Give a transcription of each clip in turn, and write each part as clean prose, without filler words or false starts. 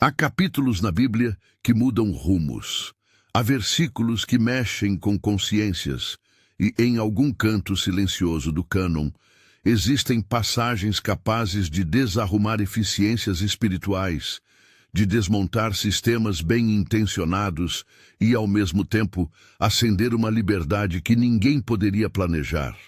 Há capítulos na Bíblia que mudam rumos. Há versículos que mexem com consciências. E em algum canto silencioso do cânon, existem passagens capazes de desarrumar eficiências espirituais, de desmontar sistemas bem intencionados e, ao mesmo tempo, acender uma liberdade que ninguém poderia planejar.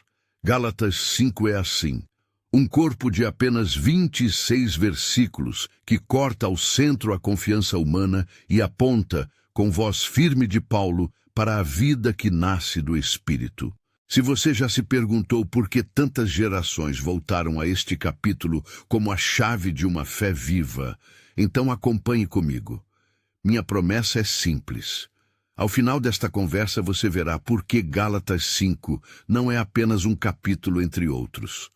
Gálatas 5 é assim. Um corpo de apenas 26 versículos que corta ao centro a confiança humana e aponta, com voz firme de Paulo, para a vida que nasce do Espírito. Se você já se perguntou por que tantas gerações voltaram a este capítulo como a chave de uma fé viva, então acompanhe comigo. Minha promessa é simples. Ao final desta conversa você verá por que Gálatas 5 não é apenas um capítulo entre outros.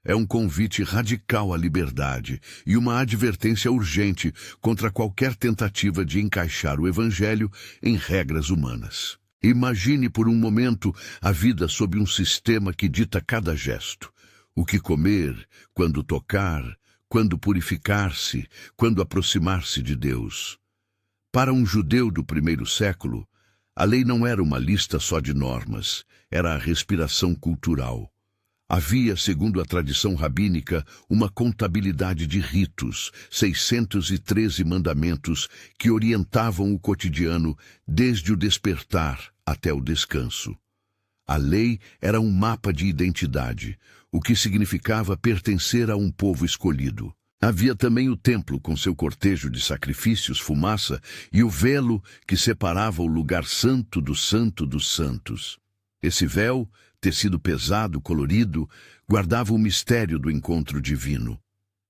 É um convite radical à liberdade e uma advertência urgente contra qualquer tentativa de encaixar o Evangelho em regras humanas. Imagine por um momento a vida sob um sistema que dita cada gesto. O que comer, quando tocar, quando purificar-se, quando aproximar-se de Deus. Para um judeu do primeiro século, a lei não era uma lista só de normas, era a respiração cultural. Havia, segundo a tradição rabínica, uma contabilidade de ritos, 613 mandamentos que orientavam o cotidiano desde o despertar até o descanso. A lei era um mapa de identidade, o que significava pertencer a um povo escolhido. Havia também o templo com seu cortejo de sacrifícios, fumaça e o velo que separava o lugar santo dos santos. Esse véu, tecido pesado, colorido, guardava o mistério do encontro divino.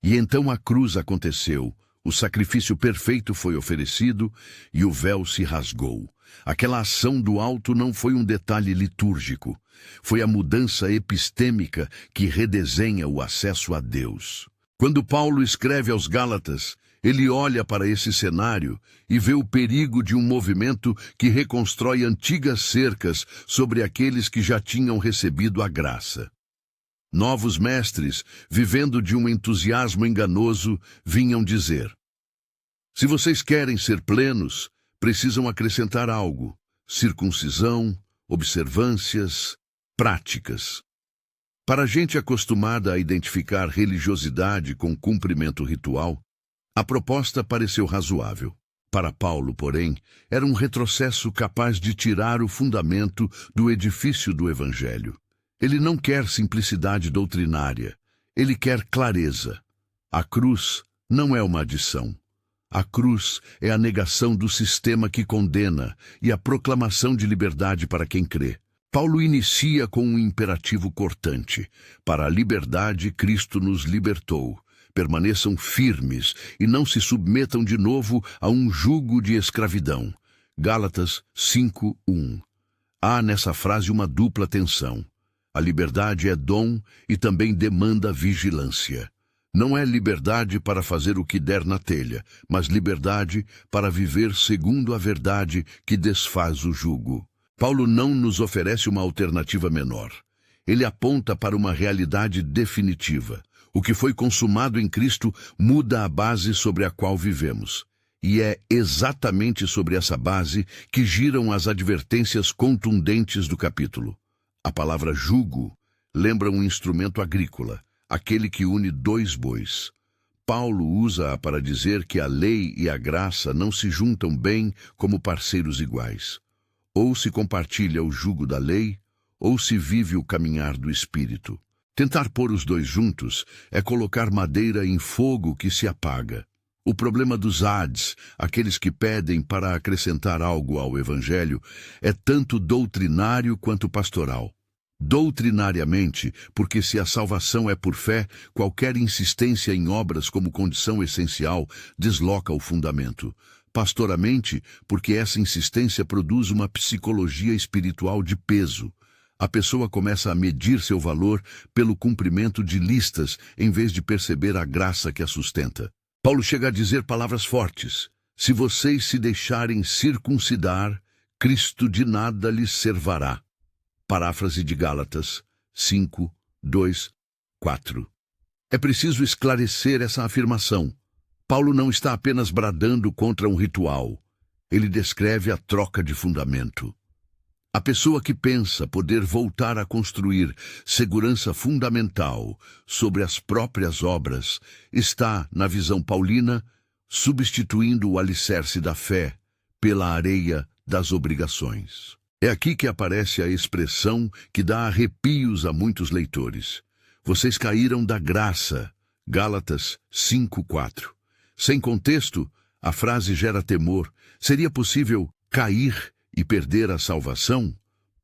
E então a cruz aconteceu, o sacrifício perfeito foi oferecido e o véu se rasgou. Aquela ação do alto não foi um detalhe litúrgico, foi a mudança epistêmica que redesenha o acesso a Deus. Quando Paulo escreve aos Gálatas, ele olha para esse cenário e vê o perigo de um movimento que reconstrói antigas cercas sobre aqueles que já tinham recebido a graça. Novos mestres, vivendo de um entusiasmo enganoso, vinham dizer: se vocês querem ser plenos, precisam acrescentar algo: circuncisão, observâncias, práticas. Para a gente acostumada a identificar religiosidade com cumprimento ritual, a proposta pareceu razoável. Para Paulo, porém, era um retrocesso capaz de tirar o fundamento do edifício do Evangelho. Ele não quer simplicidade doutrinária, ele quer clareza. A cruz não é uma adição. A cruz é a negação do sistema que condena e a proclamação de liberdade para quem crê. Paulo inicia com um imperativo cortante: para a liberdade Cristo nos libertou. Permaneçam firmes e não se submetam de novo a um jugo de escravidão. Gálatas 5:1. Há nessa frase uma dupla tensão. A liberdade é dom e também demanda vigilância. Não é liberdade para fazer o que der na telha, mas liberdade para viver segundo a verdade que desfaz o jugo. Paulo não nos oferece uma alternativa menor. Ele aponta para uma realidade definitiva. O que foi consumado em Cristo muda a base sobre a qual vivemos. E é exatamente sobre essa base que giram as advertências contundentes do capítulo. A palavra jugo lembra um instrumento agrícola, aquele que une dois bois. Paulo usa-a para dizer que a lei e a graça não se juntam bem como parceiros iguais. Ou se compartilha o jugo da lei, ou se vive o caminhar do Espírito. Tentar pôr os dois juntos é colocar madeira em fogo que se apaga. O problema dos ads, aqueles que pedem para acrescentar algo ao Evangelho, é tanto doutrinário quanto pastoral. Doutrinariamente, porque se a salvação é por fé, qualquer insistência em obras como condição essencial desloca o fundamento. Pastoramente, porque essa insistência produz uma psicologia espiritual de peso. A pessoa começa a medir seu valor pelo cumprimento de listas, em vez de perceber a graça que a sustenta. Paulo chega a dizer palavras fortes: se vocês se deixarem circuncidar, Cristo de nada lhes servirá. Paráfrase de Gálatas 5:2-4. É preciso esclarecer essa afirmação. Paulo não está apenas bradando contra um ritual. Ele descreve a troca de fundamento. A pessoa que pensa poder voltar a construir segurança fundamental sobre as próprias obras está, na visão paulina, substituindo o alicerce da fé pela areia das obrigações. É aqui que aparece a expressão que dá arrepios a muitos leitores. Vocês caíram da graça. Gálatas 5:4. Sem contexto, a frase gera temor. Seria possível cair e perder a salvação?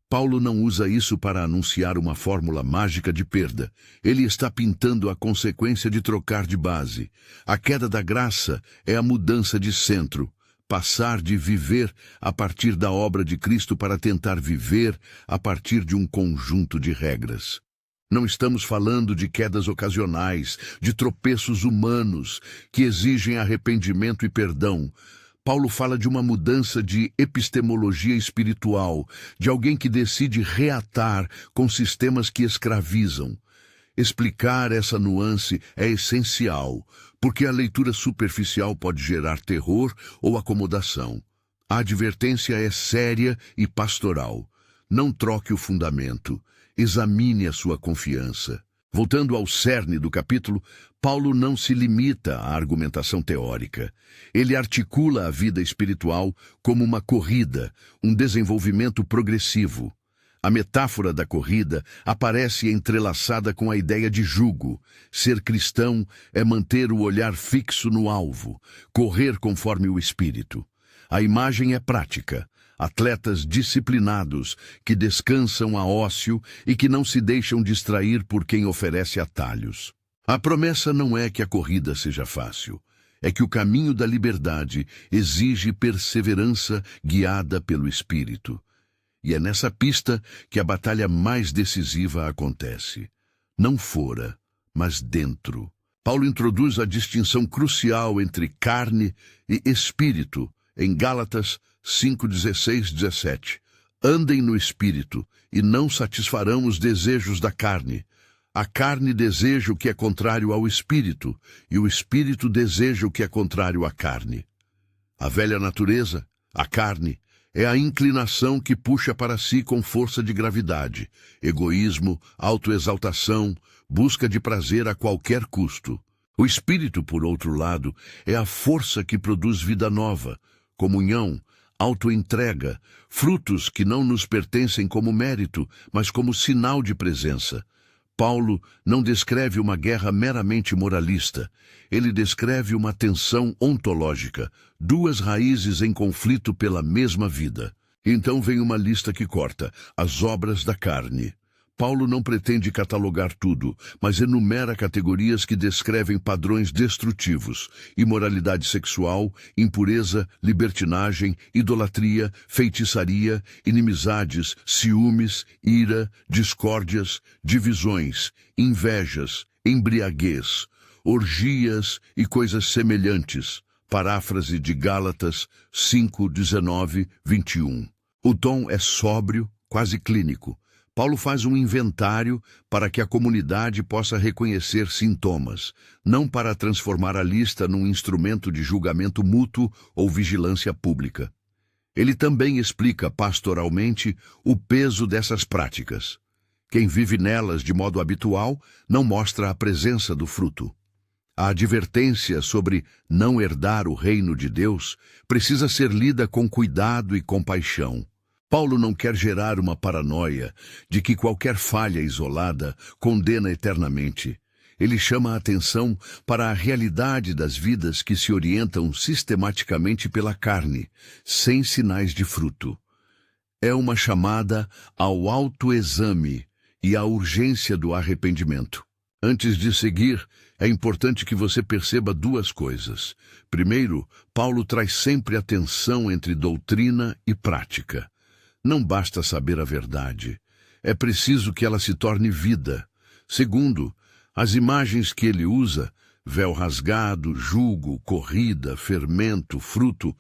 Paulo não usa isso para anunciar uma fórmula mágica de perda. Ele está pintando a consequência de trocar de base. A queda da graça é a mudança de centro. Passar de viver a partir da obra de Cristo para tentar viver a partir de um conjunto de regras. Não estamos falando de quedas ocasionais, de tropeços humanos que exigem arrependimento e perdão. Paulo fala de uma mudança de epistemologia espiritual, de alguém que decide reatar com sistemas que escravizam. Explicar essa nuance é essencial, porque a leitura superficial pode gerar terror ou acomodação. A advertência é séria e pastoral. Não troque o fundamento. Examine a sua confiança. Voltando ao cerne do capítulo, Paulo não se limita à argumentação teórica. Ele articula a vida espiritual como uma corrida, um desenvolvimento progressivo. A metáfora da corrida aparece entrelaçada com a ideia de jugo. Ser cristão é manter o olhar fixo no alvo, correr conforme o Espírito. A imagem é prática. Atletas disciplinados que descansam a ócio e que não se deixam distrair por quem oferece atalhos. A promessa não é que a corrida seja fácil, é que o caminho da liberdade exige perseverança guiada pelo Espírito. E é nessa pista que a batalha mais decisiva acontece. Não fora, mas dentro. Paulo introduz a distinção crucial entre carne e espírito em Gálatas 5:16-17. Andem no Espírito, e não satisfarão os desejos da carne. A carne deseja o que é contrário ao Espírito, e o Espírito deseja o que é contrário à carne. A velha natureza, a carne, é a inclinação que puxa para si com força de gravidade, egoísmo, autoexaltação, busca de prazer a qualquer custo. O Espírito, por outro lado, é a força que produz vida nova, comunhão, autoentrega, frutos que não nos pertencem como mérito, mas como sinal de presença. Paulo não descreve uma guerra meramente moralista. Ele descreve uma tensão ontológica, duas raízes em conflito pela mesma vida. Então vem uma lista que corta as obras da carne. Paulo não pretende catalogar tudo, mas enumera categorias que descrevem padrões destrutivos: imoralidade sexual, impureza, libertinagem, idolatria, feitiçaria, inimizades, ciúmes, ira, discórdias, divisões, invejas, embriaguez, orgias e coisas semelhantes. Paráfrase de Gálatas 5:19-21. O tom é sóbrio, quase clínico. Paulo faz um inventário para que a comunidade possa reconhecer sintomas, não para transformar a lista num instrumento de julgamento mútuo ou vigilância pública. Ele também explica pastoralmente o peso dessas práticas. Quem vive nelas de modo habitual não mostra a presença do fruto. A advertência sobre não herdar o reino de Deus precisa ser lida com cuidado e compaixão. Paulo não quer gerar uma paranoia de que qualquer falha isolada condena eternamente. Ele chama a atenção para a realidade das vidas que se orientam sistematicamente pela carne, sem sinais de fruto. É uma chamada ao autoexame e à urgência do arrependimento. Antes de seguir, é importante que você perceba duas coisas. Primeiro, Paulo traz sempre a tensão entre doutrina e prática. Não basta saber a verdade, é preciso que ela se torne vida. Segundo, as imagens que ele usa, véu rasgado, jugo, corrida, fermento, fruto,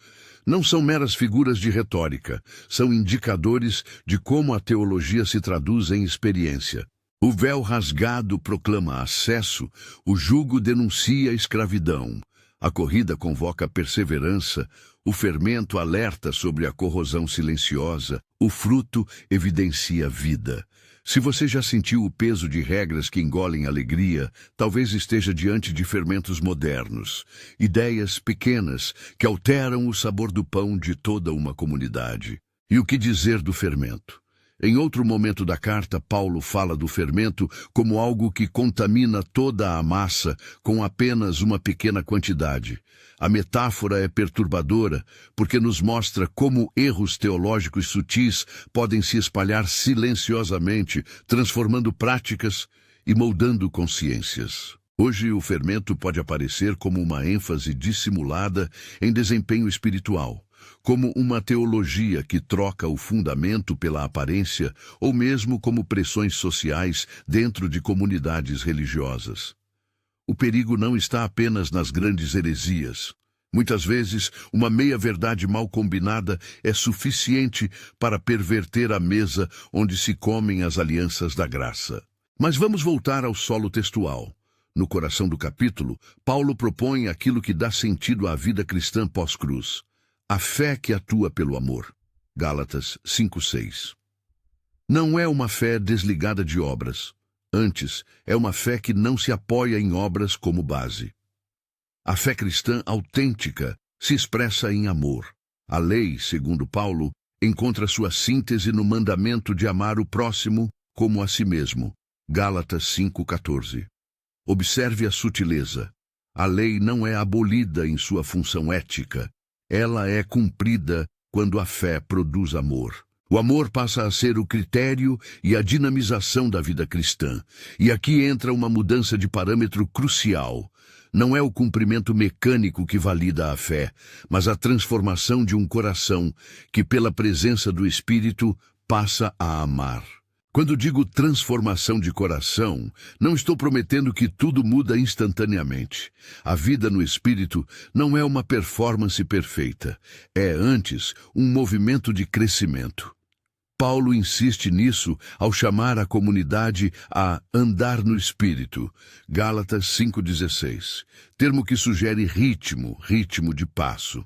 não são meras figuras de retórica, são indicadores de como a teologia se traduz em experiência. O véu rasgado proclama acesso, o jugo denuncia escravidão. A corrida convoca perseverança, o fermento alerta sobre a corrosão silenciosa, o fruto evidencia vida. Se você já sentiu o peso de regras que engolem alegria, talvez esteja diante de fermentos modernos, ideias pequenas que alteram o sabor do pão de toda uma comunidade. E o que dizer do fermento? Em outro momento da carta, Paulo fala do fermento como algo que contamina toda a massa com apenas uma pequena quantidade. A metáfora é perturbadora porque nos mostra como erros teológicos sutis podem se espalhar silenciosamente, transformando práticas e moldando consciências. Hoje, o fermento pode aparecer como uma ênfase dissimulada em desempenho espiritual, como uma teologia que troca o fundamento pela aparência, ou mesmo como pressões sociais dentro de comunidades religiosas. O perigo não está apenas nas grandes heresias. Muitas vezes, uma meia-verdade mal combinada é suficiente para perverter a mesa onde se comem as alianças da graça. Mas vamos voltar ao solo textual. No coração do capítulo, Paulo propõe aquilo que dá sentido à vida cristã pós-cruz. A fé que atua pelo amor. Gálatas 5:6. Não é uma fé desligada de obras. Antes, é uma fé que não se apoia em obras como base. A fé cristã autêntica se expressa em amor. A lei, segundo Paulo, encontra sua síntese no mandamento de amar o próximo como a si mesmo. Gálatas 5:14. Observe a sutileza. A lei não é abolida em sua função ética. Ela é cumprida quando a fé produz amor. O amor passa a ser o critério e a dinamização da vida cristã. E aqui entra uma mudança de parâmetro crucial. Não é o cumprimento mecânico que valida a fé, mas a transformação de um coração que, pela presença do Espírito, passa a amar. Quando digo transformação de coração, não estou prometendo que tudo muda instantaneamente. A vida no Espírito não é uma performance perfeita. É, antes, um movimento de crescimento. Paulo insiste nisso ao chamar a comunidade a andar no Espírito. Gálatas 5:16. Termo que sugere ritmo de passo.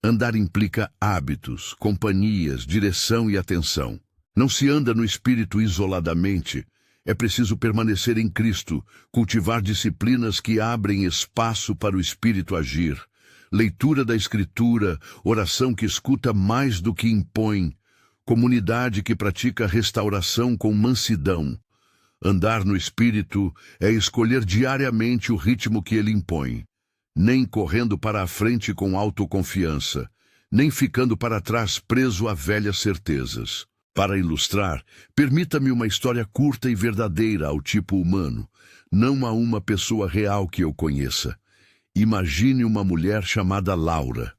Andar implica hábitos, companhias, direção e atenção. Não se anda no Espírito isoladamente. É preciso permanecer em Cristo, cultivar disciplinas que abrem espaço para o Espírito agir. Leitura da Escritura, oração que escuta mais do que impõe, comunidade que pratica restauração com mansidão. Andar no Espírito é escolher diariamente o ritmo que ele impõe, nem correndo para a frente com autoconfiança, nem ficando para trás preso a velhas certezas. Para ilustrar, permita-me uma história curta e verdadeira ao tipo humano, não a uma pessoa real que eu conheça. Imagine uma mulher chamada Laura.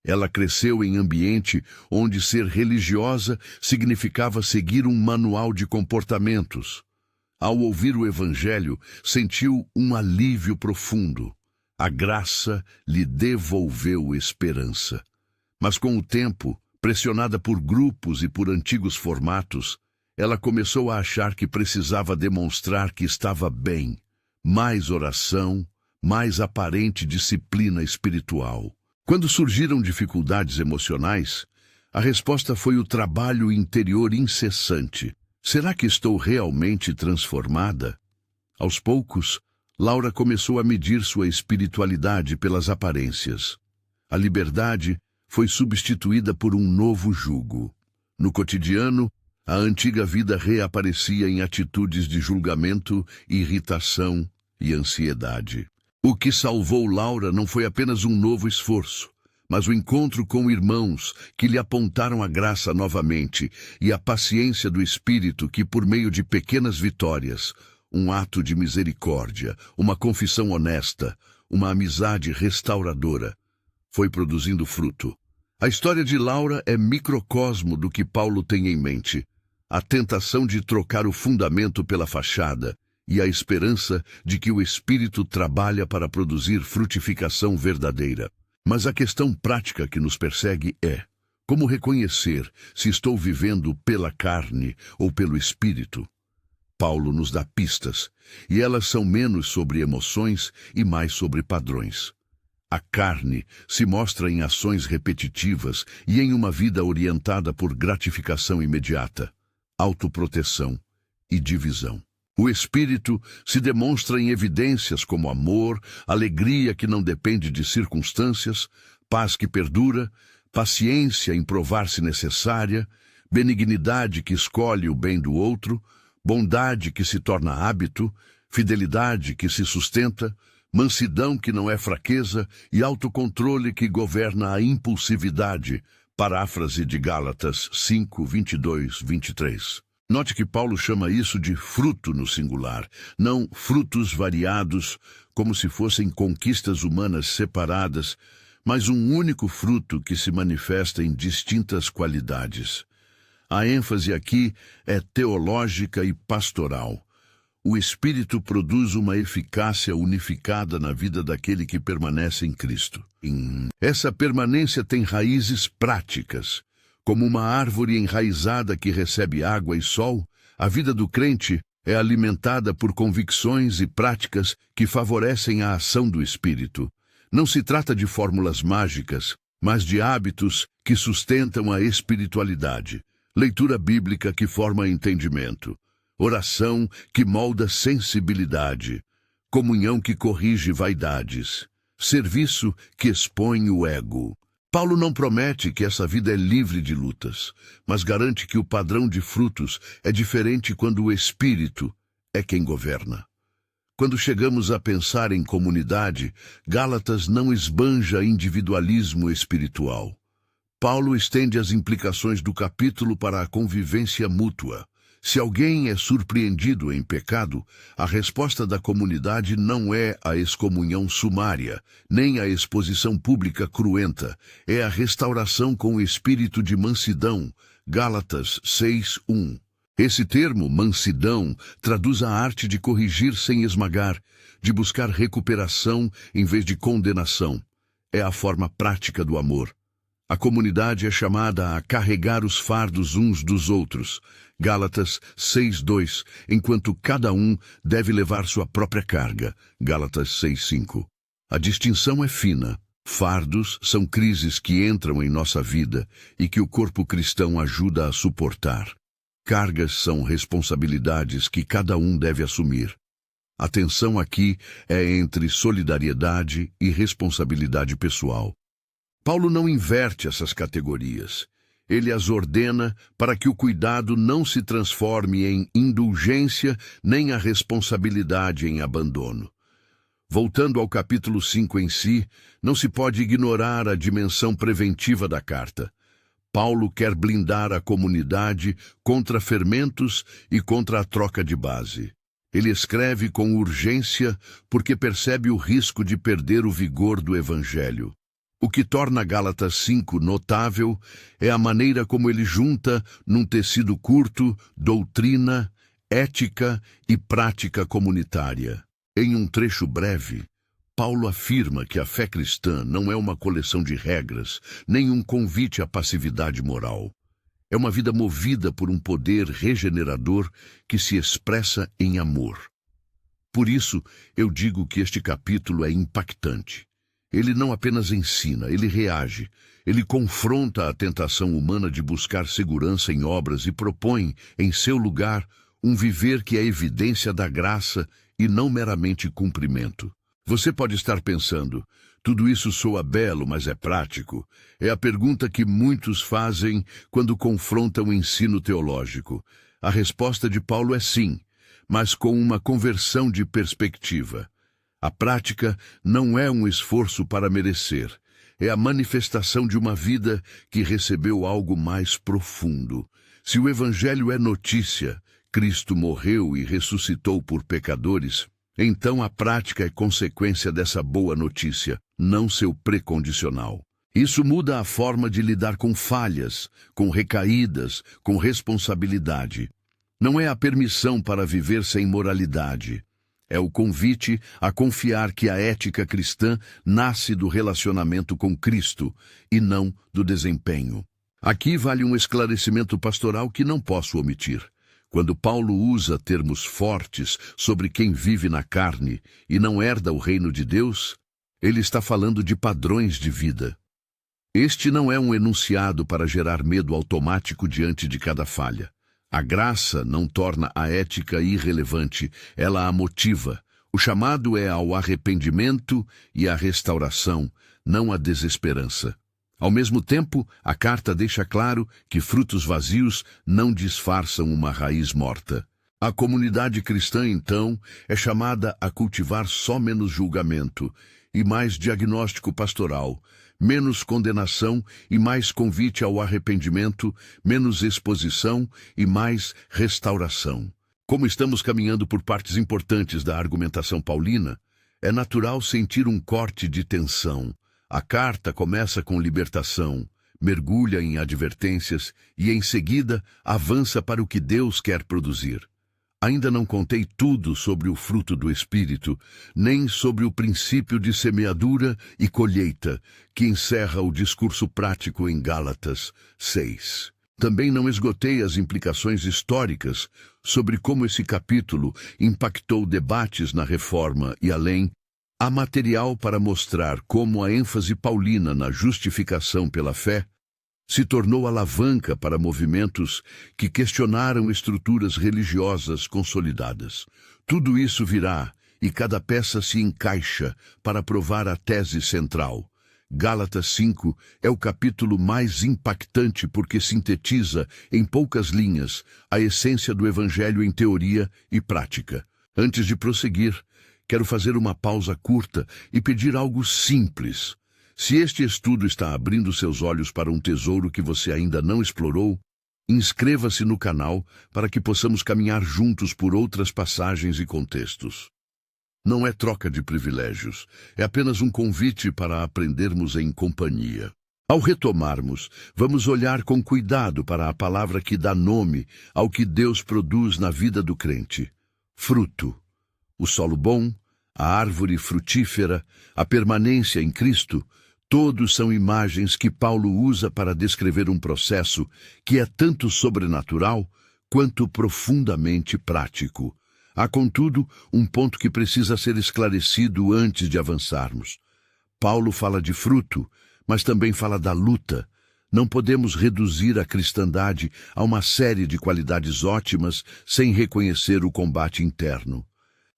Ela cresceu em ambiente onde ser religiosa significava seguir um manual de comportamentos. Ao ouvir o Evangelho, sentiu um alívio profundo. A graça lhe devolveu esperança. Mas com o tempo, pressionada por grupos e por antigos formatos, ela começou a achar que precisava demonstrar que estava bem. Mais oração, mais aparente disciplina espiritual. Quando surgiram dificuldades emocionais, a resposta foi o trabalho interior incessante. Será que estou realmente transformada? Aos poucos, Laura começou a medir sua espiritualidade pelas aparências. A liberdade foi substituída por um novo jugo. No cotidiano, a antiga vida reaparecia em atitudes de julgamento, irritação e ansiedade. O que salvou Laura não foi apenas um novo esforço, mas o encontro com irmãos que lhe apontaram a graça novamente e a paciência do Espírito que, por meio de pequenas vitórias, um ato de misericórdia, uma confissão honesta, uma amizade restauradora, foi produzindo fruto. A história de Laura é microcosmo do que Paulo tem em mente: a tentação de trocar o fundamento pela fachada e a esperança de que o Espírito trabalha para produzir frutificação verdadeira. Mas a questão prática que nos persegue é: como reconhecer se estou vivendo pela carne ou pelo Espírito? Paulo nos dá pistas, e elas são menos sobre emoções e mais sobre padrões. A carne se mostra em ações repetitivas e em uma vida orientada por gratificação imediata, autoproteção e divisão. O espírito se demonstra em evidências como amor, alegria que não depende de circunstâncias, paz que perdura, paciência em provar-se necessária, benignidade que escolhe o bem do outro, bondade que se torna hábito, fidelidade que se sustenta, mansidão que não é fraqueza e autocontrole que governa a impulsividade. Paráfrase de Gálatas 5, 22, 23. Note que Paulo chama isso de fruto no singular, não frutos variados, como se fossem conquistas humanas separadas, mas um único fruto que se manifesta em distintas qualidades. A ênfase aqui é teológica e pastoral. O Espírito produz uma eficácia unificada na vida daquele que permanece em Cristo. Essa permanência tem raízes práticas. Como uma árvore enraizada que recebe água e sol, a vida do crente é alimentada por convicções e práticas que favorecem a ação do Espírito. Não se trata de fórmulas mágicas, mas de hábitos que sustentam a espiritualidade. Leitura bíblica que forma entendimento. Oração que molda sensibilidade. Comunhão que corrige vaidades. Serviço que expõe o ego. Paulo não promete que essa vida é livre de lutas, mas garante que o padrão de frutos é diferente quando o Espírito é quem governa. Quando chegamos a pensar em comunidade, Gálatas não esbanja individualismo espiritual. Paulo estende as implicações do capítulo para a convivência mútua. Se alguém é surpreendido em pecado, a resposta da comunidade não é a excomunhão sumária, nem a exposição pública cruenta, é a restauração com o espírito de mansidão. Gálatas 6:1. Esse termo, mansidão, traduz a arte de corrigir sem esmagar, de buscar recuperação em vez de condenação. É a forma prática do amor. A comunidade é chamada a carregar os fardos uns dos outros. Gálatas 6:2, enquanto cada um deve levar sua própria carga. Gálatas 6:5. A distinção é fina. Fardos são crises que entram em nossa vida e que o corpo cristão ajuda a suportar. Cargas são responsabilidades que cada um deve assumir. A tensão aqui é entre solidariedade e responsabilidade pessoal. Paulo não inverte essas categorias. Ele as ordena para que o cuidado não se transforme em indulgência, nem a responsabilidade em abandono. Voltando ao capítulo 5 em si, não se pode ignorar a dimensão preventiva da carta. Paulo quer blindar a comunidade contra fermentos e contra a troca de base. Ele escreve com urgência porque percebe o risco de perder o vigor do Evangelho. O que torna Gálatas 5 notável é a maneira como ele junta, num tecido curto, doutrina, ética e prática comunitária. Em um trecho breve, Paulo afirma que a fé cristã não é uma coleção de regras, nem um convite à passividade moral. É uma vida movida por um poder regenerador que se expressa em amor. Por isso, eu digo que este capítulo é impactante. Ele não apenas ensina, ele reage. Ele confronta a tentação humana de buscar segurança em obras e propõe, em seu lugar, um viver que é evidência da graça e não meramente cumprimento. Você pode estar pensando, tudo isso soa belo, mas é prático? É a pergunta que muitos fazem quando confrontam o ensino teológico. A resposta de Paulo é sim, mas com uma conversão de perspectiva. A prática não é um esforço para merecer, é a manifestação de uma vida que recebeu algo mais profundo. Se o Evangelho é notícia, Cristo morreu e ressuscitou por pecadores, então a prática é consequência dessa boa notícia, não seu precondicional. Isso muda a forma de lidar com falhas, com recaídas, com responsabilidade. Não é a permissão para viver sem moralidade. É o convite a confiar que a ética cristã nasce do relacionamento com Cristo e não do desempenho. Aqui vale um esclarecimento pastoral que não posso omitir. Quando Paulo usa termos fortes sobre quem vive na carne e não herda o reino de Deus, Ele está falando de padrões de vida. Este não é um enunciado para gerar medo automático diante de cada falha. A graça não torna a ética irrelevante, ela a motiva. O chamado é ao arrependimento e à restauração, não à desesperança. Ao mesmo tempo, a carta deixa claro que frutos vazios não disfarçam uma raiz morta. A comunidade cristã, então, é chamada a cultivar só menos julgamento e mais diagnóstico pastoral, menos condenação e mais convite ao arrependimento, menos exposição e mais restauração. Como estamos caminhando por partes importantes da argumentação paulina, é natural sentir um corte de tensão. A carta começa com libertação, mergulha em advertências e, em seguida, avança para o que Deus quer produzir. Ainda não contei tudo sobre o fruto do Espírito, nem sobre o princípio de semeadura e colheita, que encerra o discurso prático em Gálatas 6. Também não esgotei as implicações históricas sobre como esse capítulo impactou debates na Reforma e além. Há material para mostrar como a ênfase paulina na justificação pela fé se tornou alavanca para movimentos que questionaram estruturas religiosas consolidadas. Tudo isso virá, e cada peça se encaixa para provar a tese central. Gálatas 5 é o capítulo mais impactante porque sintetiza, em poucas linhas, a essência do Evangelho em teoria e prática. Antes de prosseguir, quero fazer uma pausa curta e pedir algo simples. Se este estudo está abrindo seus olhos para um tesouro que você ainda não explorou, inscreva-se no canal para que possamos caminhar juntos por outras passagens e contextos. Não é troca de privilégios, é apenas um convite para aprendermos em companhia. Ao retomarmos, vamos olhar com cuidado para a palavra que dá nome ao que Deus produz na vida do crente: fruto. O solo bom, a árvore frutífera, a permanência em Cristo, todos são imagens que Paulo usa para descrever um processo que é tanto sobrenatural quanto profundamente prático. Há, contudo, um ponto que precisa ser esclarecido antes de avançarmos. Paulo fala de fruto, mas também fala da luta. Não podemos reduzir a cristandade a uma série de qualidades ótimas sem reconhecer o combate interno.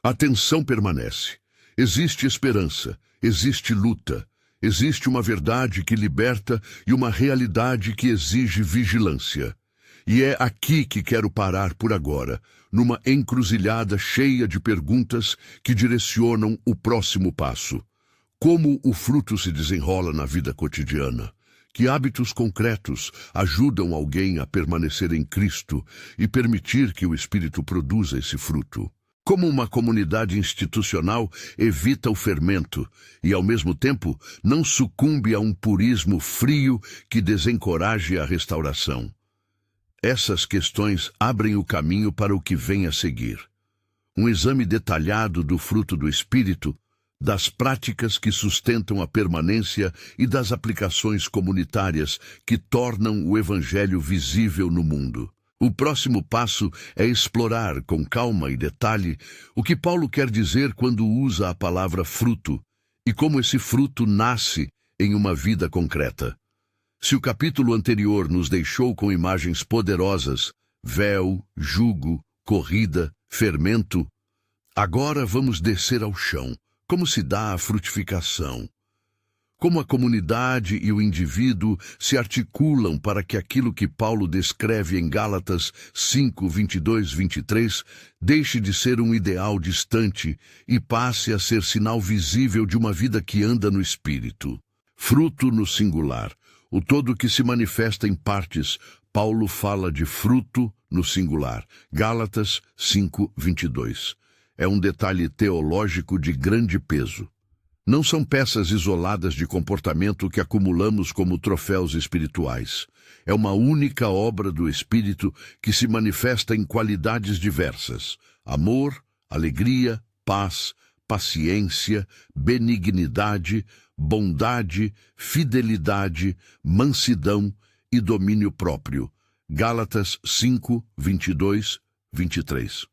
A tensão permanece. Existe esperança, existe luta. Existe uma verdade que liberta e uma realidade que exige vigilância. E é aqui que quero parar por agora, numa encruzilhada cheia de perguntas que direcionam o próximo passo. Como o fruto se desenrola na vida cotidiana? Que hábitos concretos ajudam alguém a permanecer em Cristo e permitir que o Espírito produza esse fruto? Como uma comunidade institucional evita o fermento e, ao mesmo tempo, não sucumbe a um purismo frio que desencoraje a restauração? Essas questões abrem o caminho para o que vem a seguir. Um exame detalhado do fruto do Espírito, das práticas que sustentam a permanência e das aplicações comunitárias que tornam o Evangelho visível no mundo. O próximo passo é explorar com calma e detalhe o que Paulo quer dizer quando usa a palavra fruto e como esse fruto nasce em uma vida concreta. Se o capítulo anterior nos deixou com imagens poderosas, véu, jugo, corrida, fermento, agora vamos descer ao chão. Como se dá a frutificação? Como a comunidade e o indivíduo se articulam para que aquilo que Paulo descreve em Gálatas 5, 22, 23 deixe de ser um ideal distante e passe a ser sinal visível de uma vida que anda no Espírito. Fruto no singular. O todo que se manifesta em partes. Paulo fala de fruto no singular. Gálatas 5, 22. É um detalhe teológico de grande peso. Não são peças isoladas de comportamento que acumulamos como troféus espirituais. É uma única obra do Espírito que se manifesta em qualidades diversas: amor, alegria, paz, paciência, benignidade, bondade, fidelidade, mansidão e domínio próprio. Gálatas 5, 22, 23.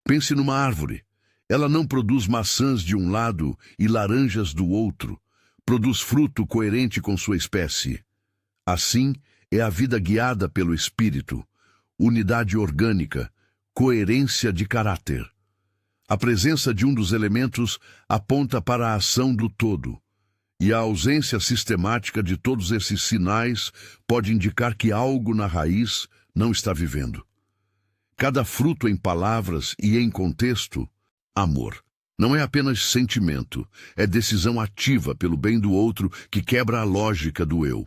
Pense numa árvore. Ela não produz maçãs de um lado e laranjas do outro. Produz fruto coerente com sua espécie. Assim, é a vida guiada pelo Espírito, unidade orgânica, coerência de caráter. A presença de um dos elementos aponta para a ação do todo, e a ausência sistemática de todos esses sinais pode indicar que algo na raiz não está vivendo. Cada fruto em palavras e em contexto, amor. Não é apenas sentimento, é decisão ativa pelo bem do outro que quebra a lógica do eu.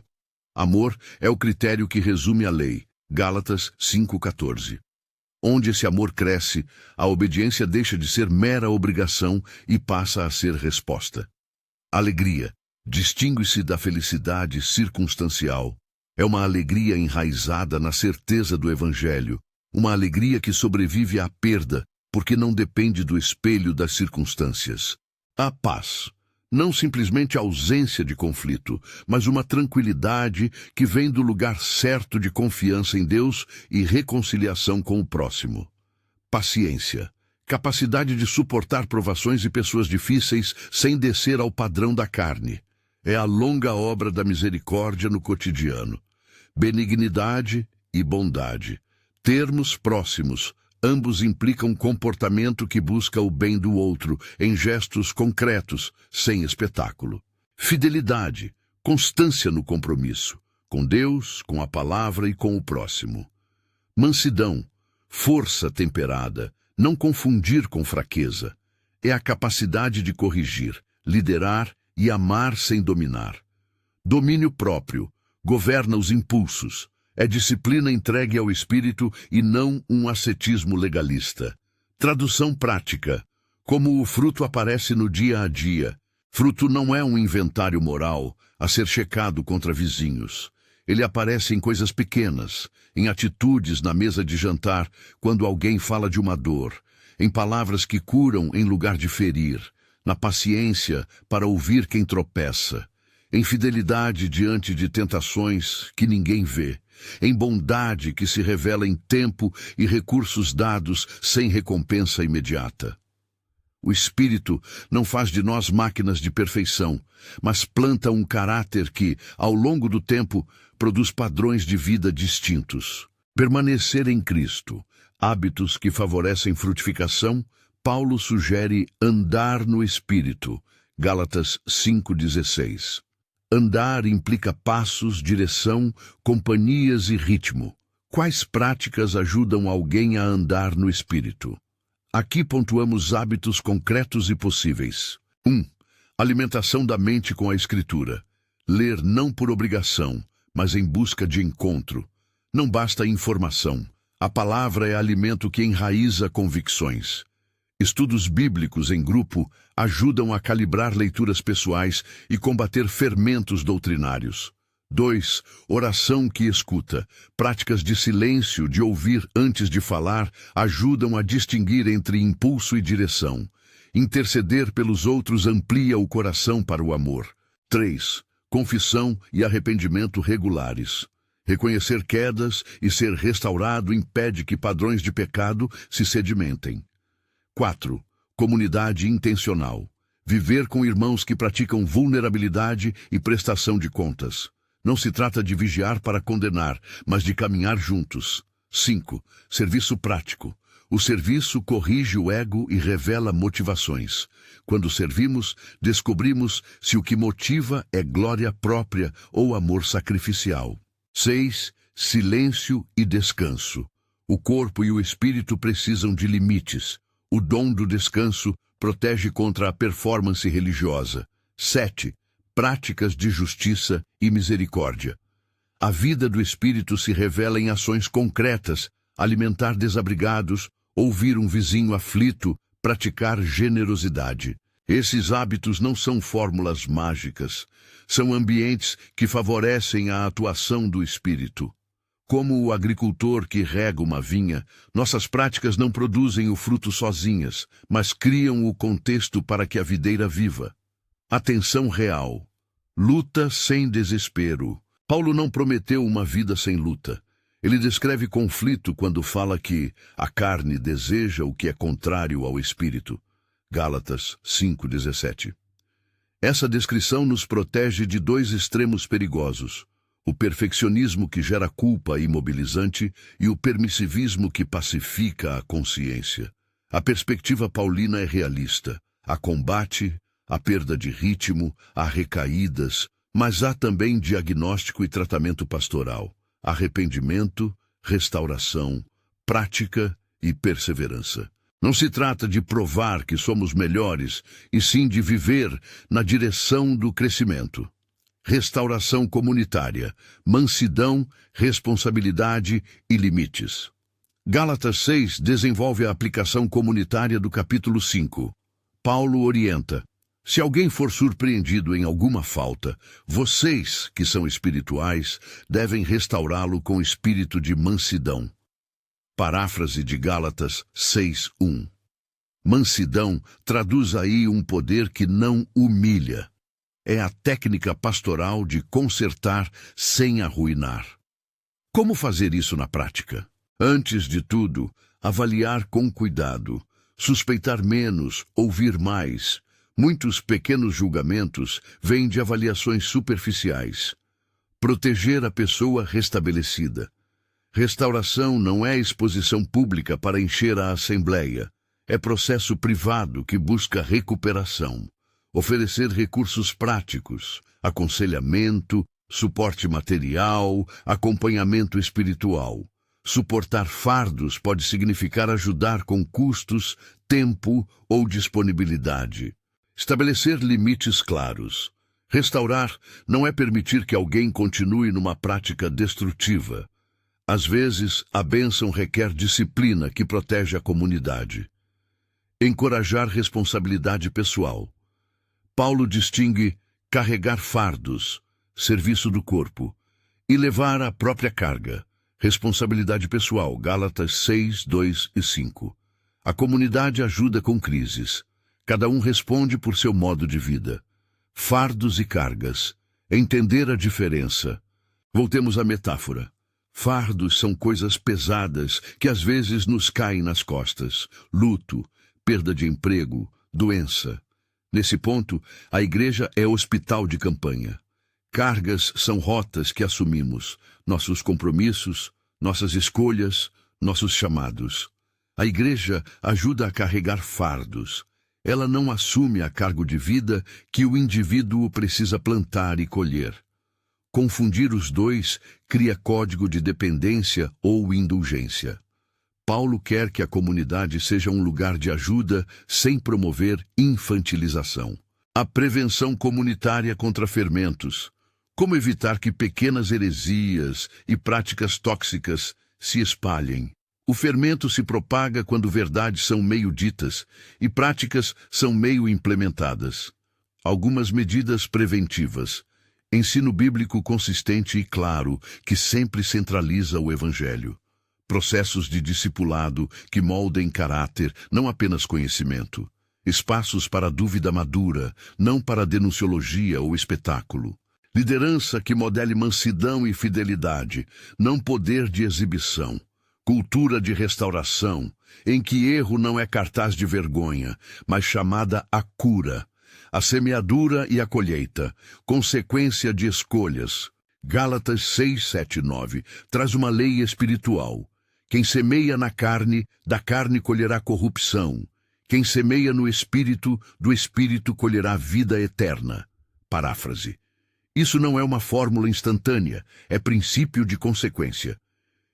Amor é o critério que resume a lei, Gálatas 5,14. Onde esse amor cresce, a obediência deixa de ser mera obrigação e passa a ser resposta. Alegria distingue-se da felicidade circunstancial. É uma alegria enraizada na certeza do Evangelho, uma alegria que sobrevive à perda, porque não depende do espelho das circunstâncias. A paz, não simplesmente a ausência de conflito, mas uma tranquilidade que vem do lugar certo de confiança em Deus e reconciliação com o próximo. Paciência, capacidade de suportar provações e pessoas difíceis sem descer ao padrão da carne. É a longa obra da misericórdia no cotidiano. Benignidade e bondade, termos próximos, ambos implicam comportamento que busca o bem do outro, em gestos concretos, sem espetáculo. Fidelidade, constância no compromisso, com Deus, com a palavra e com o próximo. Mansidão, força temperada, não confundir com fraqueza. É a capacidade de corrigir, liderar e amar sem dominar. Domínio próprio, governa os impulsos. É disciplina entregue ao Espírito e não um ascetismo legalista. Tradução prática. Como o fruto aparece no dia a dia. Fruto não é um inventário moral a ser checado contra vizinhos. Ele aparece em coisas pequenas, em atitudes na mesa de jantar, quando alguém fala de uma dor, em palavras que curam em lugar de ferir, na paciência para ouvir quem tropeça, em fidelidade diante de tentações que ninguém vê, em bondade que se revela em tempo e recursos dados sem recompensa imediata. O Espírito não faz de nós máquinas de perfeição, mas planta um caráter que, ao longo do tempo, produz padrões de vida distintos. Permanecer em Cristo, hábitos que favorecem frutificação, Paulo sugere andar no Espírito, Gálatas 5,16. Andar implica passos, direção, companhias e ritmo. Quais práticas ajudam alguém a andar no Espírito? Aqui pontuamos hábitos concretos e possíveis. 1. Alimentação da mente com a Escritura. Ler não por obrigação, mas em busca de encontro. Não basta informação. A palavra é alimento que enraiza convicções. Estudos bíblicos em grupo ajudam a calibrar leituras pessoais e combater fermentos doutrinários. 2. Oração que escuta. Práticas de silêncio, de ouvir antes de falar, ajudam a distinguir entre impulso e direção. Interceder pelos outros amplia o coração para o amor. 3. Confissão e arrependimento regulares. Reconhecer quedas e ser restaurado impede que padrões de pecado se sedimentem. 4. Comunidade intencional. Viver com irmãos que praticam vulnerabilidade e prestação de contas. Não se trata de vigiar para condenar, mas de caminhar juntos. 5. Serviço prático. O serviço corrige o ego e revela motivações. Quando servimos, descobrimos se o que motiva é glória própria ou amor sacrificial. 6. Silêncio e descanso. O corpo e o espírito precisam de limites. O dom do descanso protege contra a performance religiosa. 7. Práticas de justiça e misericórdia. A vida do Espírito se revela em ações concretas, alimentar desabrigados, ouvir um vizinho aflito, praticar generosidade. Esses hábitos não são fórmulas mágicas, são ambientes que favorecem a atuação do Espírito. Como o agricultor que rega uma vinha, nossas práticas não produzem o fruto sozinhas, mas criam o contexto para que a videira viva. Atenção real. Luta sem desespero. Paulo não prometeu uma vida sem luta. Ele descreve conflito quando fala que a carne deseja o que é contrário ao espírito. Gálatas 5:17. Essa descrição nos protege de dois extremos perigosos: o perfeccionismo que gera culpa imobilizante e o permissivismo que pacifica a consciência. A perspectiva paulina é realista. Há combate, há perda de ritmo, há recaídas, mas há também diagnóstico e tratamento pastoral, arrependimento, restauração, prática e perseverança. Não se trata de provar que somos melhores, e sim de viver na direção do crescimento. Restauração comunitária, mansidão, responsabilidade e limites. Gálatas 6 desenvolve a aplicação comunitária do capítulo 5. Paulo orienta: se alguém for surpreendido em alguma falta, vocês, que são espirituais, devem restaurá-lo com espírito de mansidão. Paráfrase de Gálatas 6:1. Mansidão traduz aí um poder que não humilha. É a técnica pastoral de consertar sem arruinar. Como fazer isso na prática? Antes de tudo, avaliar com cuidado, suspeitar menos, ouvir mais. Muitos pequenos julgamentos vêm de avaliações superficiais. Proteger a pessoa restabelecida. Restauração não é exposição pública para encher a assembleia. É processo privado que busca recuperação. Oferecer recursos práticos, aconselhamento, suporte material, acompanhamento espiritual. Suportar fardos pode significar ajudar com custos, tempo ou disponibilidade. Estabelecer limites claros. Restaurar não é permitir que alguém continue numa prática destrutiva. Às vezes, a bênção requer disciplina que protege a comunidade. Encorajar responsabilidade pessoal. Paulo distingue carregar fardos, serviço do corpo, e levar a própria carga, responsabilidade pessoal, Gálatas 6, 2 e 5. A comunidade ajuda com crises. Cada um responde por seu modo de vida. Fardos e cargas. Entender a diferença. Voltemos à metáfora. Fardos são coisas pesadas que às vezes nos caem nas costas. Luto, perda de emprego, doença. Nesse ponto, a igreja é hospital de campanha. Cargas são rotas que assumimos, nossos compromissos, nossas escolhas, nossos chamados. A igreja ajuda a carregar fardos. Ela não assume a cargo de vida que o indivíduo precisa plantar e colher. Confundir os dois cria código de dependência ou indulgência. Paulo quer que a comunidade seja um lugar de ajuda sem promover infantilização. A prevenção comunitária contra fermentos. Como evitar que pequenas heresias e práticas tóxicas se espalhem? O fermento se propaga quando verdades são meio ditas e práticas são meio implementadas. Algumas medidas preventivas. Ensino bíblico consistente e claro, que sempre centraliza o Evangelho. Processos de discipulado que moldem caráter, não apenas conhecimento. Espaços para dúvida madura, não para denunciologia ou espetáculo. Liderança que modele mansidão e fidelidade, não poder de exibição. Cultura de restauração, em que erro não é cartaz de vergonha, mas chamada a cura. A semeadura e a colheita, consequência de escolhas. Gálatas 6, 7, 9, traz uma lei espiritual. Quem semeia na carne, da carne colherá corrupção. Quem semeia no espírito, do espírito colherá vida eterna. Paráfrase. Isso não é uma fórmula instantânea, é princípio de consequência.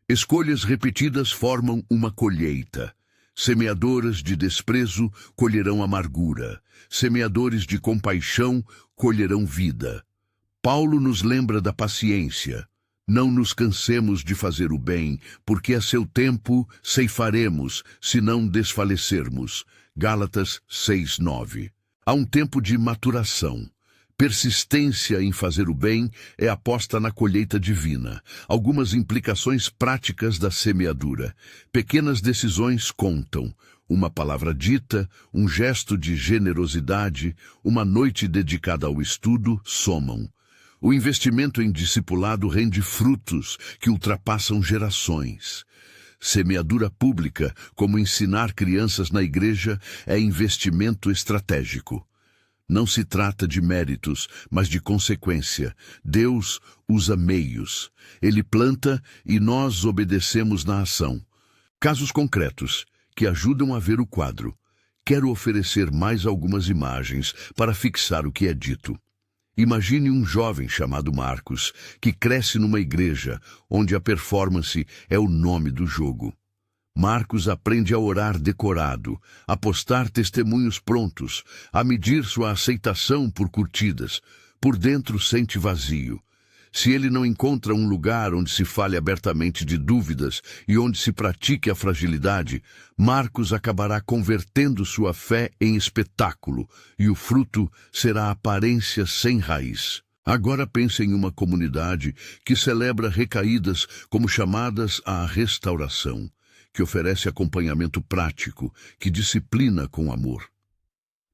Escolhas repetidas formam uma colheita. Semeadoras de desprezo colherão amargura. Semeadores de compaixão colherão vida. Paulo nos lembra da paciência. Não nos cansemos de fazer o bem, porque a seu tempo ceifaremos, se não desfalecermos. Gálatas 6, 9. Há um tempo de maturação. Persistência em fazer o bem é aposta na colheita divina. Algumas implicações práticas da semeadura. Pequenas decisões contam. Uma palavra dita, um gesto de generosidade, uma noite dedicada ao estudo somam. O investimento em discipulado rende frutos que ultrapassam gerações. Semeadura pública, como ensinar crianças na igreja, é investimento estratégico. Não se trata de méritos, mas de consequência. Deus usa meios. Ele planta e nós obedecemos na ação. Casos concretos que ajudam a ver o quadro. Quero oferecer mais algumas imagens para fixar o que é dito. Imagine um jovem chamado Marcos, que cresce numa igreja onde a performance é o nome do jogo. Marcos aprende a orar decorado, a postar testemunhos prontos, a medir sua aceitação por curtidas. Por dentro sente vazio. Se ele não encontra um lugar onde se fale abertamente de dúvidas e onde se pratique a fragilidade, Marcos acabará convertendo sua fé em espetáculo, e o fruto será aparência sem raiz. Agora pense em uma comunidade que celebra recaídas como chamadas à restauração, que oferece acompanhamento prático, que disciplina com amor.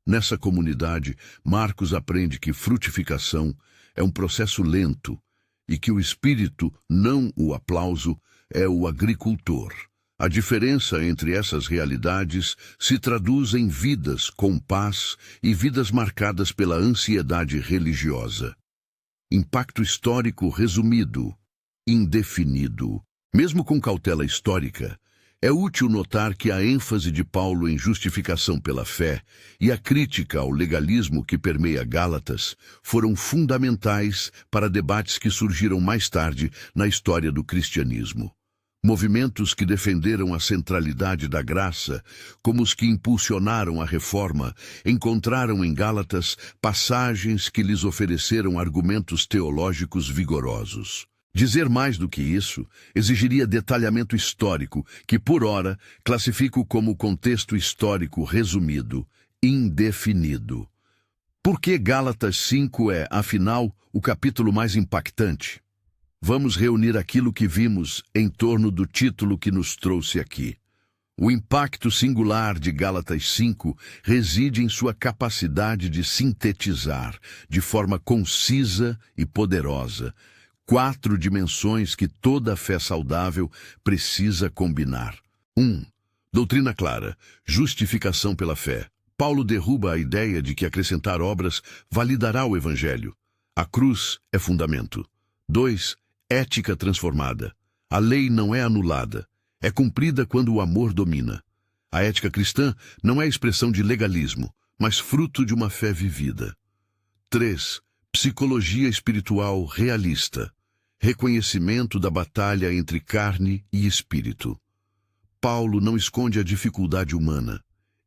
Nessa comunidade, Marcos aprende que frutificação é um processo lento e que o espírito, não o aplauso, é o agricultor. A diferença entre essas realidades se traduz em vidas com paz e vidas marcadas pela ansiedade religiosa. Impacto histórico resumido, indefinido. Mesmo com cautela histórica, é útil notar que a ênfase de Paulo em justificação pela fé e a crítica ao legalismo que permeia Gálatas foram fundamentais para debates que surgiram mais tarde na história do cristianismo. Movimentos que defenderam a centralidade da graça, como os que impulsionaram a reforma, encontraram em Gálatas passagens que lhes ofereceram argumentos teológicos vigorosos. Dizer mais do que isso exigiria detalhamento histórico, que, por ora, classifico como contexto histórico resumido, indefinido. Por que Gálatas 5 é, afinal, o capítulo mais impactante? Vamos reunir aquilo que vimos em torno do título que nos trouxe aqui. O impacto singular de Gálatas 5 reside em sua capacidade de sintetizar, de forma concisa e poderosa, 4 dimensões que toda fé saudável precisa combinar. 1. Doutrina clara, justificação pela fé. Paulo derruba a ideia de que acrescentar obras validará o Evangelho. A cruz é fundamento. 2. Ética transformada. A lei não é anulada. É cumprida quando o amor domina. A ética cristã não é expressão de legalismo, mas fruto de uma fé vivida. 3. Psicologia espiritual realista. Reconhecimento da batalha entre carne e espírito. Paulo não esconde a dificuldade humana.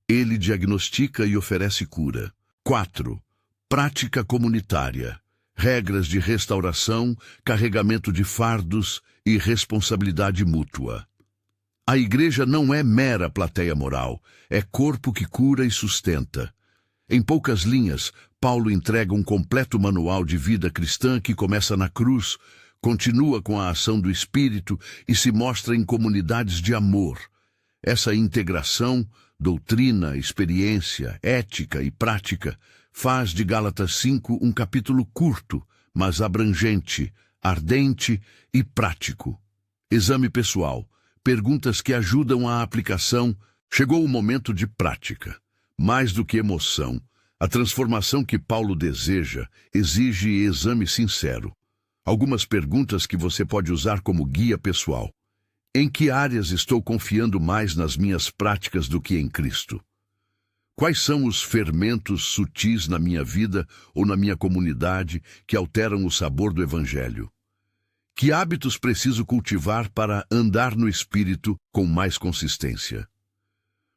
Ele diagnostica e oferece cura. 4. Prática comunitária. Regras de restauração, carregamento de fardos e responsabilidade mútua. A igreja não é mera plateia moral, é corpo que cura e sustenta. Em poucas linhas, Paulo entrega um completo manual de vida cristã que começa na cruz, continua com a ação do Espírito e se mostra em comunidades de amor. Essa integração, doutrina, experiência, ética e prática, faz de Gálatas 5 um capítulo curto, mas abrangente, ardente e prático. Exame pessoal, perguntas que ajudam à aplicação. Chegou o momento de prática. Mais do que emoção, a transformação que Paulo deseja exige exame sincero. Algumas perguntas que você pode usar como guia pessoal. Em que áreas estou confiando mais nas minhas práticas do que em Cristo? Quais são os fermentos sutis na minha vida ou na minha comunidade que alteram o sabor do Evangelho? Que hábitos preciso cultivar para andar no Espírito com mais consistência?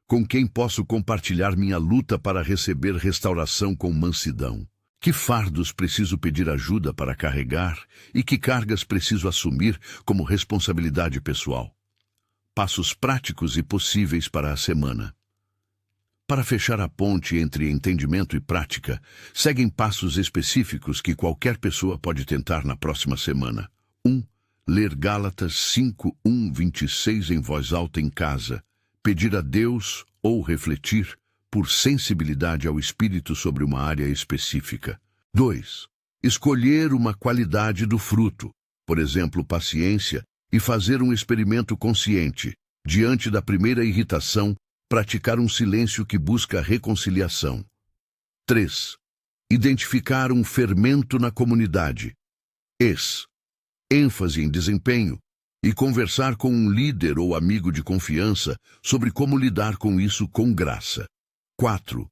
Com quem posso compartilhar minha luta para receber restauração com mansidão? Que fardos preciso pedir ajuda para carregar e que cargas preciso assumir como responsabilidade pessoal? Passos práticos e possíveis para a semana. Para fechar a ponte entre entendimento e prática, seguem passos específicos que qualquer pessoa pode tentar na próxima semana. 1. Ler Gálatas 5:1-26 em voz alta em casa. Pedir a Deus ou refletir por sensibilidade ao Espírito sobre uma área específica. 2. Escolher uma qualidade do fruto, por exemplo, paciência, e fazer um experimento consciente. Diante da primeira irritação, praticar um silêncio que busca reconciliação. 3. Identificar um fermento na comunidade. ênfase em desempenho e conversar com um líder ou amigo de confiança sobre como lidar com isso com graça. 4.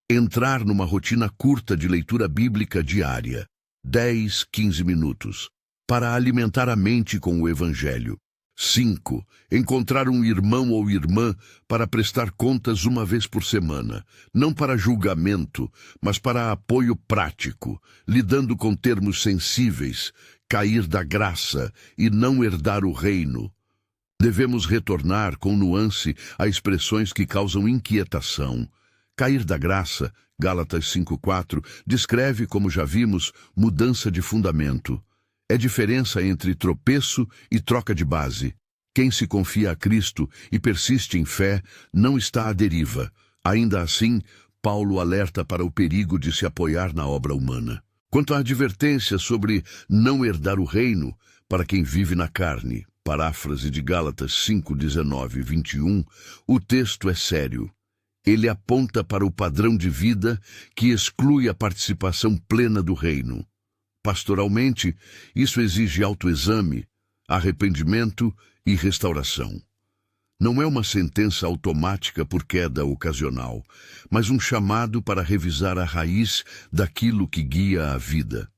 Entrar numa rotina curta de leitura bíblica diária, 10, 15 minutos, para alimentar a mente com o Evangelho. 5. Encontrar um irmão ou irmã para prestar contas uma vez por semana, não para julgamento, mas para apoio prático, lidando com termos sensíveis, cair da graça e não herdar o reino. Devemos retornar com nuance a expressões que causam inquietação. Cair da graça, Gálatas 5:4, descreve, como já vimos, mudança de fundamento. É diferença entre tropeço e troca de base. Quem se confia a Cristo e persiste em fé não está à deriva. Ainda assim, Paulo alerta para o perigo de se apoiar na obra humana. Quanto à advertência sobre não herdar o reino para quem vive na carne, paráfrase de Gálatas 5:19 e 21, o texto é sério. Ele aponta para o padrão de vida que exclui a participação plena do reino. Pastoralmente, isso exige autoexame, arrependimento e restauração. Não é uma sentença automática por queda ocasional, mas um chamado para revisar a raiz daquilo que guia a vida.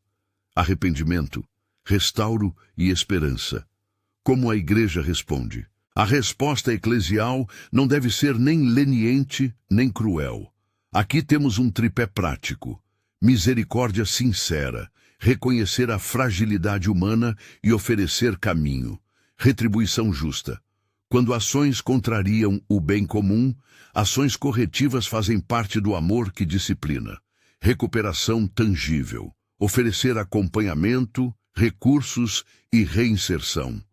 Arrependimento, restauro e esperança. Como a Igreja responde? A resposta eclesial não deve ser nem leniente nem cruel. Aqui temos um tripé prático: misericórdia sincera, reconhecer a fragilidade humana e oferecer caminho. Retribuição justa. Quando ações contrariam o bem comum, ações corretivas fazem parte do amor que disciplina. Recuperação tangível. Oferecer acompanhamento, recursos e reinserção.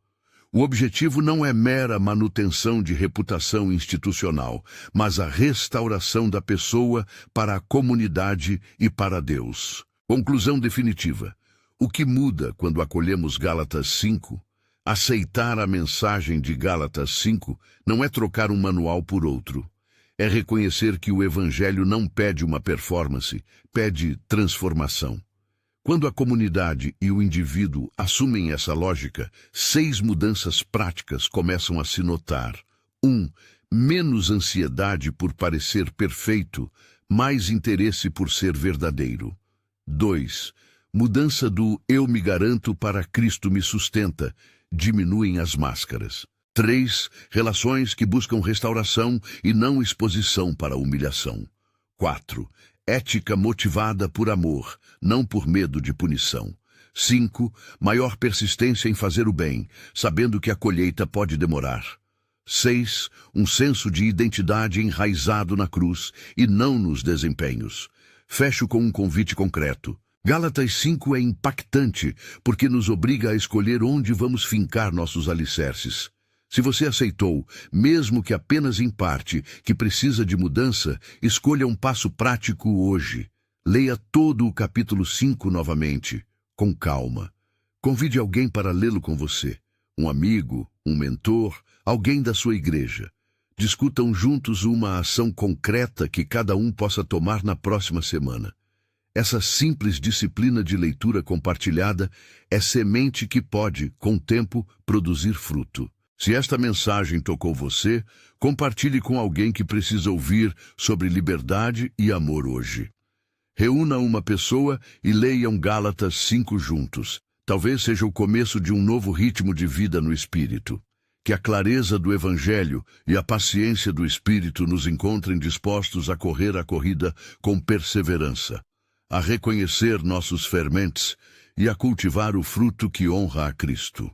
O objetivo não é mera manutenção de reputação institucional, mas a restauração da pessoa para a comunidade e para Deus. Conclusão definitiva. O que muda quando acolhemos Gálatas 5? Aceitar a mensagem de Gálatas 5 não é trocar um manual por outro. É reconhecer que o Evangelho não pede uma performance, pede transformação. Quando a comunidade e o indivíduo assumem essa lógica, 6 mudanças práticas começam a se notar. 1. Menos ansiedade por parecer perfeito, mais interesse por ser verdadeiro. 2. Mudança do eu me garanto para Cristo me sustenta, diminuem as máscaras. 3. Relações que buscam restauração e não exposição para humilhação. 4. Ética motivada por amor, não por medo de punição. 5. Maior persistência em fazer o bem, sabendo que a colheita pode demorar. 6. Um senso de identidade enraizado na cruz e não nos desempenhos. Fecho com um convite concreto. Gálatas 5 é impactante porque nos obriga a escolher onde vamos fincar nossos alicerces. Se você aceitou, mesmo que apenas em parte, que precisa de mudança, escolha um passo prático hoje. Leia todo o capítulo 5 novamente, com calma. Convide alguém para lê-lo com você. Um amigo, um mentor, alguém da sua igreja. Discutam juntos uma ação concreta que cada um possa tomar na próxima semana. Essa simples disciplina de leitura compartilhada é semente que pode, com o tempo, produzir fruto. Se esta mensagem tocou você, compartilhe com alguém que precisa ouvir sobre liberdade e amor hoje. Reúna uma pessoa e leiam Gálatas 5 juntos. Talvez seja o começo de um novo ritmo de vida no Espírito. Que a clareza do Evangelho e a paciência do Espírito nos encontrem dispostos a correr a corrida com perseverança, a reconhecer nossos fermentos e a cultivar o fruto que honra a Cristo.